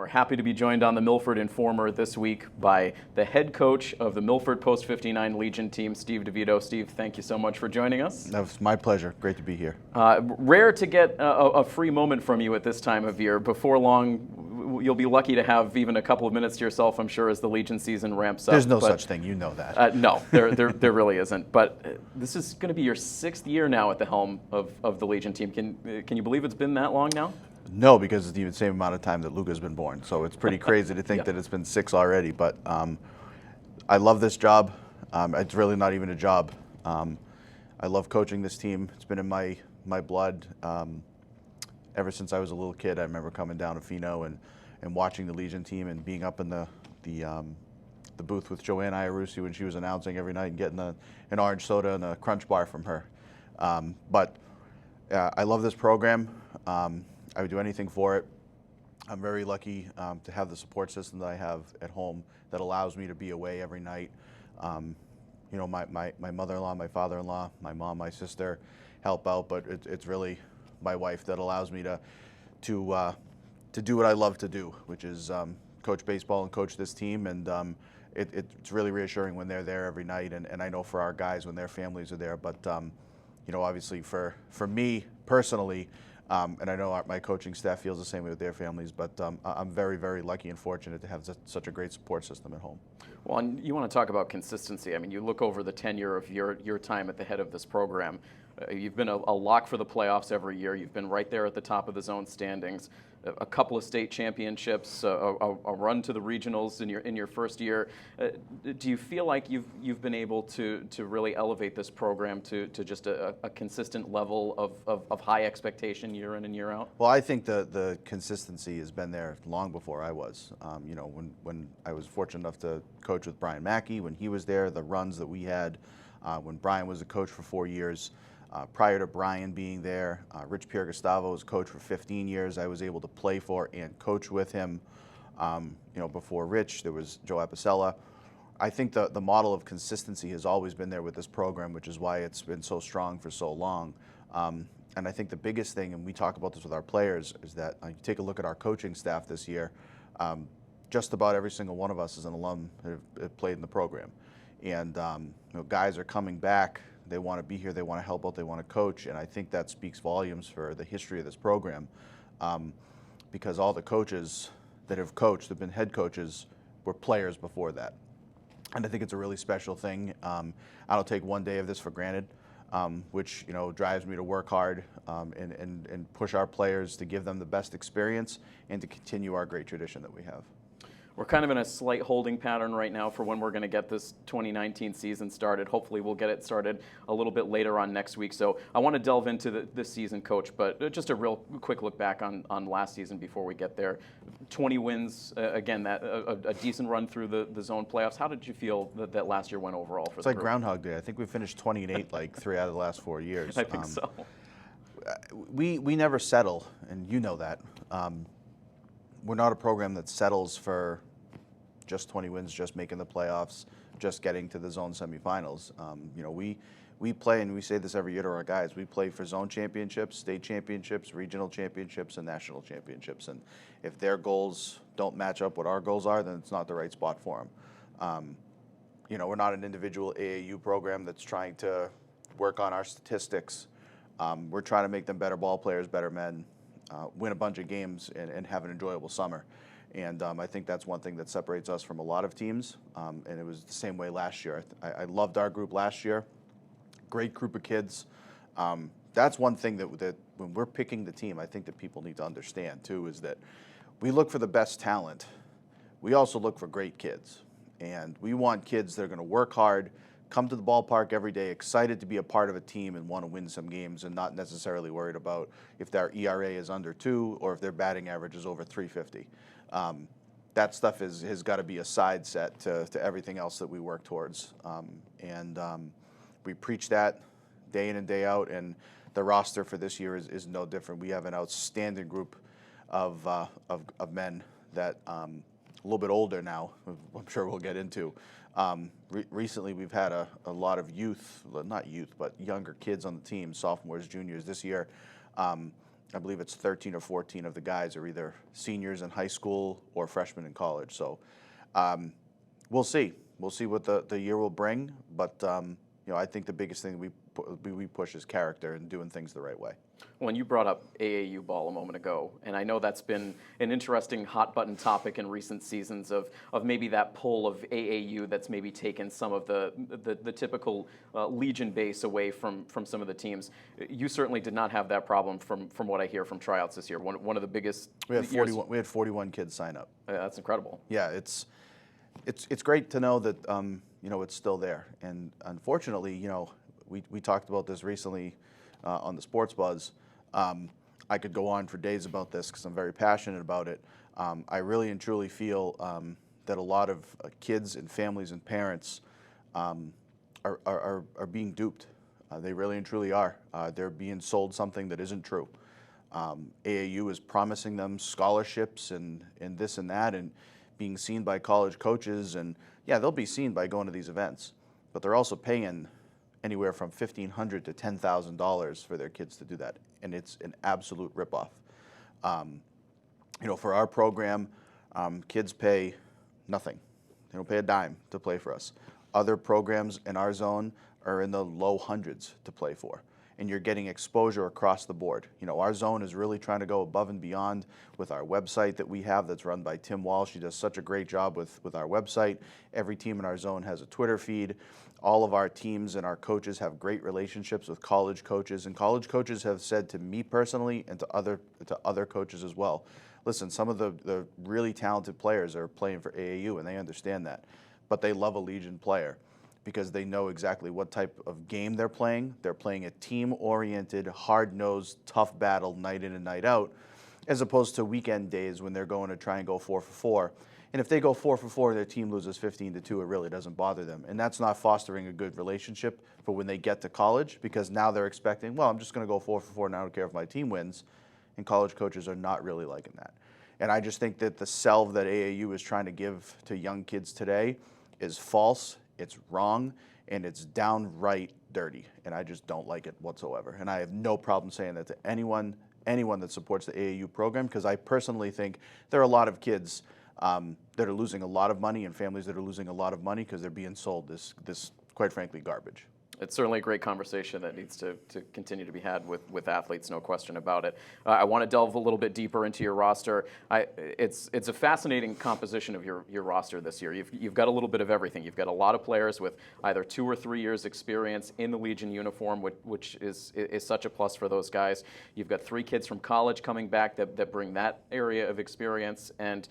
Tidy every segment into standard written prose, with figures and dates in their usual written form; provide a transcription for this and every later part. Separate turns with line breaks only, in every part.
We're happy to be joined on the Milford Informer this week by the head coach of the Milford Post 59 Legion team, Steve DiVitto. Steve, thank you so much for joining us.
That was my pleasure. Great to be here.
Rare to get a free moment from you at this time of year. Before long, you'll be lucky to have even a couple of minutes to yourself, I'm sure, as the Legion season ramps up.
There's no such thing. You know that.
No, there really isn't. But this is going to be your 6th year now at the helm of the Legion team. Can you believe it's been that long now?
No, because it's even the same amount of time that Luca's been born. So it's pretty crazy to think that it's been 6 already. But I love this job. It's really not even a job. I love coaching this team. It's been in my blood ever since I was a little kid. I remember coming down to Fino and watching the Legion team and being up in the booth with Joanne Iarusi when she was announcing every night and getting an orange soda and a Crunch bar from her. But I love this program. I would do anything for it. I'm very lucky to have the support system that I have at home that allows me to be away every night. You know, my mother-in-law, my father-in-law, my mom, my sister help out, but it's really my wife that allows me to do what I love to do, which is coach baseball and coach this team. And it's really reassuring when they're there every night, and I know for our guys when their families are there. But you know, obviously for me personally, and I know my coaching staff feels the same way with their families, but I'm very, very lucky and fortunate to have such a great support system at home.
Well, and you want to talk about consistency. I mean, you look over the tenure of your time at the head of this program. You've been a lock for the playoffs every year. You've been right there at the top of the zone standings. A couple of state championships, a run to the regionals in your first year. Do you feel like you've been able to really elevate this program to just a consistent level of high expectation year in and year out?
Well, I think the consistency has been there long before I was. You know, when I was fortunate enough to coach with Brian Mackey, when he was there, the runs that we had, when Brian was a coach for 4 years. Prior to Brian being there, Rich Pierre-Gustavo was coach for 15 years. I was able to play for and coach with him. You know, before Rich, there was Joe Apicella. I think the model of consistency has always been there with this program, which is why it's been so strong for so long. And I think the biggest thing, and we talk about this with our players, is that you take a look at our coaching staff this year. Just about every single one of us is an alum that have played in the program. And you know, guys are coming back. They want to be here, they want to help out, they want to coach, and I think that speaks volumes for the history of this program, because all the coaches that have coached, have been head coaches, were players before that. And I think it's a really special thing. I don't take one day of this for granted, which, you know, drives me to work hard and push our players to give them the best experience and to continue our great tradition that we have.
We're kind of in a slight holding pattern right now for when we're going to get this 2019 season started. Hopefully we'll get it started a little bit later on next week. So I want to delve into this season, Coach, but just a real quick look back on last season before we get there. 20 wins, again, a decent run through the zone playoffs. How did you feel that last year went overall for the group?
It's like Groundhog Day. I think we finished 20-8 like 3 out of the last 4 years.
I think so.
We never settle, and you know that. We're not a program that settles for just 20 wins, just making the playoffs, just getting to the zone semifinals. You know, we play, and we say this every year to our guys, we play for zone championships, state championships, regional championships, and national championships. And if their goals don't match up what our goals are, then it's not the right spot for them. You know, we're not an individual AAU program that's trying to work on our statistics. We're trying to make them better ball players, better men, win a bunch of games, and have an enjoyable summer. And I think that's one thing that separates us from a lot of teams. And it was the same way last year. I loved our group last year. Great group of kids. That's one thing that when we're picking the team, I think that people need to understand too, is that we look for the best talent. We also look for great kids. And we want kids that are going to work hard, come to the ballpark every day, excited to be a part of a team and want to win some games, and not necessarily worried about if their ERA is under 2 or if their batting average is over 350. That stuff has got to be a side set to everything else that we work towards. We preach that day in and day out, and the roster for this year is no different. We have an outstanding group of men that a little bit older now, I'm sure we'll get into. Recently we've had a lot of youth, not youth, but younger kids on the team, sophomores, juniors this year. I believe it's 13 or 14 of the guys are either seniors in high school or freshmen in college. So we'll see. We'll see what the year will bring. But I think the biggest thing we push is character and doing things the right way.
When you brought up AAU ball a moment ago, and I know that's been an interesting hot button topic in recent seasons of maybe that pull of AAU that's maybe taken some of the typical Legion base away from some of the teams. You certainly did not have that problem from what I hear from tryouts this year. One of the biggest.
We had 41 kids sign up.
That's incredible.
Yeah, it's great to know that it's still there. And unfortunately, we talked about this recently on the Sports Buzz. I could go on for days about this because I'm very passionate about it. I really and truly feel that a lot of kids and families and parents are being duped. They really and truly are. They're being sold something that isn't true. AAU is promising them scholarships and this and that and being seen by college coaches. And yeah, they'll be seen by going to these events, but they're also paying anywhere from $1,500 to $10,000 for their kids to do that, and it's an absolute ripoff. For our program, kids pay nothing. They don't pay a dime to play for us. Other programs in our zone are in the low hundreds to play for, and you're getting exposure across the board. Our zone is really trying to go above and beyond with our website that we have that's run by Tim Walsh. He does such a great job with our website. Every team in our zone has a Twitter feed. All of our teams and our coaches have great relationships with college coaches, and college coaches have said to me personally and to other coaches as well, listen, some of the really talented players are playing for AAU, and they understand that, but they love a Legion player because they know exactly what type of game they're playing. They're playing a team-oriented, hard-nosed, tough battle night in and night out, as opposed to weekend days when they're going to try and go 4 for 4. And if they go 4 for 4 and their team loses 15-2, it really doesn't bother them. And that's not fostering a good relationship for when they get to college, because now they're expecting, well, I'm just going to go 4 for 4 and I don't care if my team wins. And college coaches are not really liking that. And I just think that the salve that AAU is trying to give to young kids today is false, it's wrong, and it's downright dirty. And I just don't like it whatsoever. And I have no problem saying that to anyone that supports the AAU program, because I personally think there are a lot of kids that are losing a lot of money and families that are losing a lot of money because they're being sold this quite frankly, garbage.
It's certainly a great conversation that needs to continue to be had with athletes, no question about it. I want to delve a little bit deeper into your roster. It's a fascinating composition of your roster this year. You've got a little bit of everything. You've got a lot of players with either 2 or 3 years experience in the Legion uniform, which is such a plus for those guys. You've got 3 kids from college coming back that bring that area of experience, and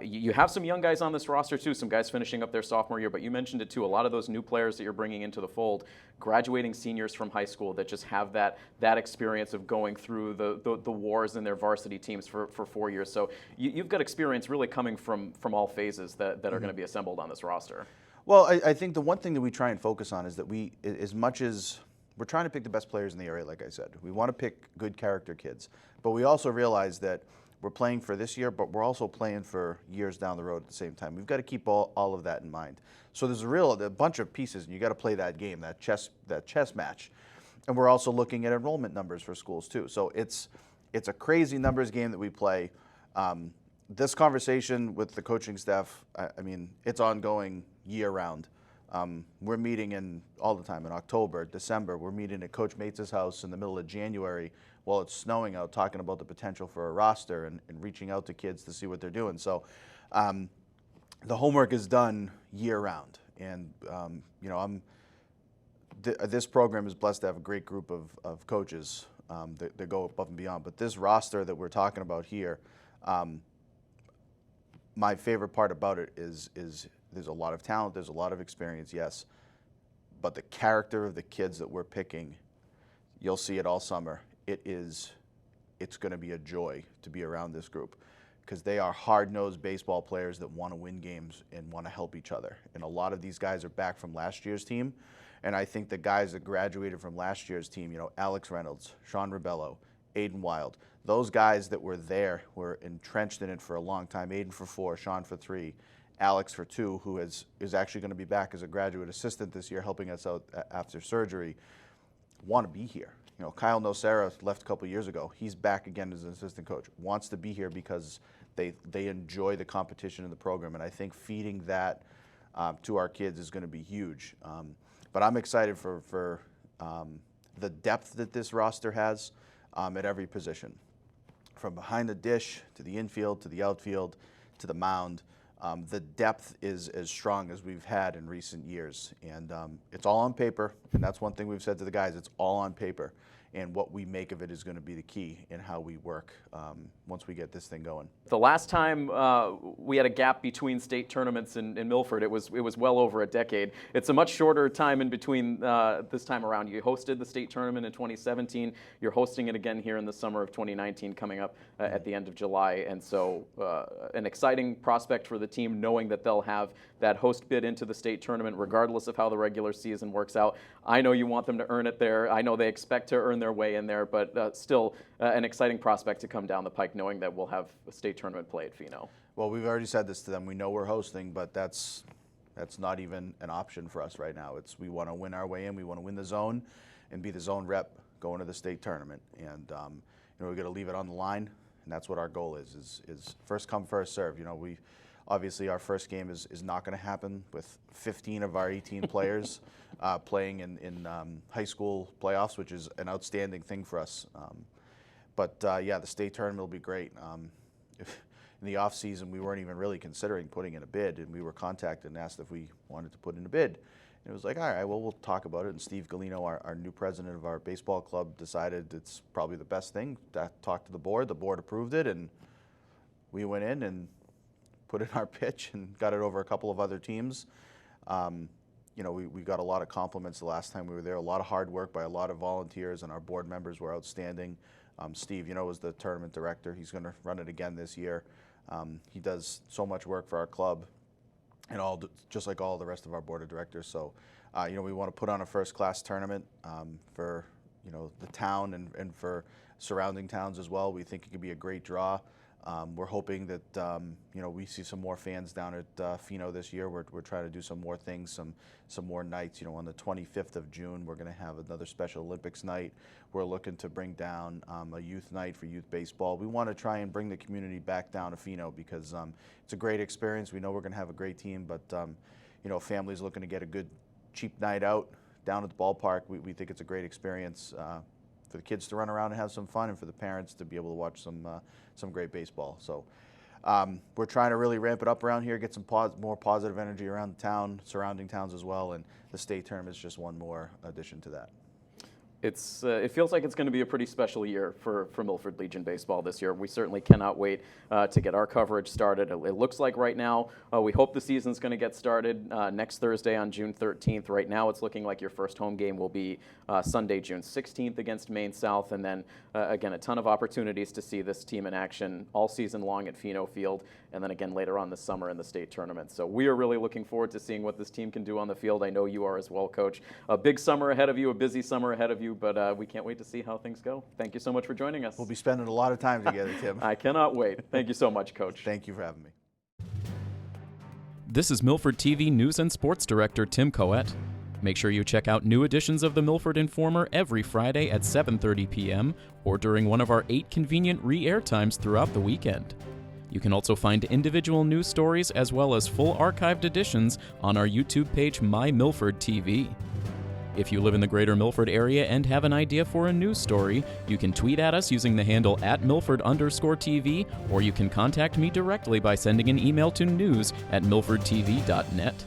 you have some young guys on this roster too, some guys finishing up their sophomore year, but you mentioned it too, a lot of those new players that you're bringing into the fold, graduating seniors from high school that just have that experience of going through the wars in their varsity teams for 4 years. So you've got experience really coming from all phases that are going to be assembled on this roster.
Well, I think the one thing that we try and focus on is that as much as we're trying to pick the best players in the area, like I said, we want to pick good character kids, but we also realize that we're playing for this year, but we're also playing for years down the road at the same time. We've got to keep all of that in mind. So there's a bunch of pieces, and you got to play that game, that chess match. And we're also looking at enrollment numbers for schools too. So it's a crazy numbers game that we play. This conversation with the coaching staff, I mean, it's ongoing year round. We're meeting all the time in October, December. We're meeting at Coach Mates' house in the middle of January while it's snowing out, talking about the potential for a roster and reaching out to kids to see what they're doing. So the homework is done year round. And, this program is blessed to have a great group of coaches that go above and beyond. But this roster that we're talking about here, my favorite part about it is there's a lot of talent, there's a lot of experience, yes. But the character of the kids that we're picking, you'll see it all summer. It's going to be a joy to be around this group because they are hard-nosed baseball players that want to win games and want to help each other. And a lot of these guys are back from last year's team. And I think the guys that graduated from last year's team, Alex Reynolds, Sean Ribello, Aiden Wild, those guys that were there were entrenched in it for a long time. Aiden for 4, Sean for 3, Alex for 2, who is actually going to be back as a graduate assistant this year helping us out after surgery, want to be here. Kyle Nocera left a couple years ago. He's back again as an assistant coach. Wants to be here because they enjoy the competition in the program, and I think feeding that to our kids is going to be huge. But I'm excited for the depth that this roster has at every position, from behind the dish to the infield to the outfield to the mound. The depth is as strong as we've had in recent years, and it's all on paper, and that's one thing we've said to the guys. It's all on paper, and what we make of it is going to be the key in how we work once we get this thing going.
The last time we had a gap between state tournaments in Milford, it was well over a decade. It's a much shorter time in between this time around. You hosted the state tournament in 2017. You're hosting it again here in the summer of 2019, coming up at the end of July. And so an exciting prospect for the team, knowing that they'll have that host bid into the state tournament regardless of how the regular season works out. I know you want them to earn it there. I know they expect to earn their way in there, but still an exciting prospect to come down the pike, knowing that we'll have a state tournament play at Pheno.
Well, we've already said this to them. We know we're hosting, but that's not even an option for us right now. We want to win our way in. We want to win the zone and be the zone rep going to the state tournament. And we're going to leave it on the line, and that's what our goal is first come, first serve. Obviously, our first game is not going to happen with 15 of our 18 players playing in high school playoffs, which is an outstanding thing for us. But the state tournament will be great. In the off season, we weren't even really considering putting in a bid, and we were contacted and asked if we wanted to put in a bid. And it was like, all right, well, we'll talk about it. And Steve Galino, our new president of our baseball club, decided it's probably the best thing. Talked to the board. The board approved it, and we went in and put in our pitch and got it over a couple of other teams. We got a lot of compliments the last time we were there. A lot of hard work by a lot of volunteers, and our board members were outstanding. Steve, was the tournament director. He's going to run it again this year. He does so much work for our club, and just like all the rest of our board of directors. So, we want to put on a first-class tournament for the town and for surrounding towns as well. We think it could be a great draw. We're hoping that we see some more fans down at Pheno this year. We're trying to do some more things, some more nights. On the 25th of June, we're going to have another Special Olympics night. We're looking to bring down a youth night for youth baseball. We want to try and bring the community back down to Pheno because it's a great experience. We know we're going to have a great team, but families looking to get a good, cheap night out down at the ballpark. We think it's a great experience for the kids to run around and have some fun, and for the parents to be able to watch some great baseball. So we're trying to really ramp it up around here, get some more positive energy around the town, surrounding towns as well, and the state tournament is just one more addition to that.
It feels like it's going to be a pretty special year for Milford Legion baseball this year. We certainly cannot wait to get our coverage started. It looks like right now, we hope the season's going to get started next Thursday on June 13th. Right now, it's looking like your first home game will be Sunday, June 16th against Maine South, and then again, a ton of opportunities to see this team in action all season long at Pheno Field, and then again later on this summer in the state tournament. So we are really looking forward to seeing what this team can do on the field. I know you are as well, Coach. A big summer ahead of you, a busy summer ahead of you, but we can't wait to see how things go. Thank you so much for joining us.
We'll be spending a lot of time together, Tim.
I cannot wait. Thank you so much, Coach.
Thank you for having me.
This is Milford TV News and Sports Director Tim Coet. Make sure you check out new editions of the Milford Informer every Friday at 7:30 p.m. or during one of our 8 convenient re-air times throughout the weekend. You can also find individual news stories as well as full archived editions on our YouTube page, My Milford TV. If you live in the greater Milford area and have an idea for a news story, you can tweet at us using the handle @Milford_TV, or you can contact me directly by sending an email to news@milfordtv.net.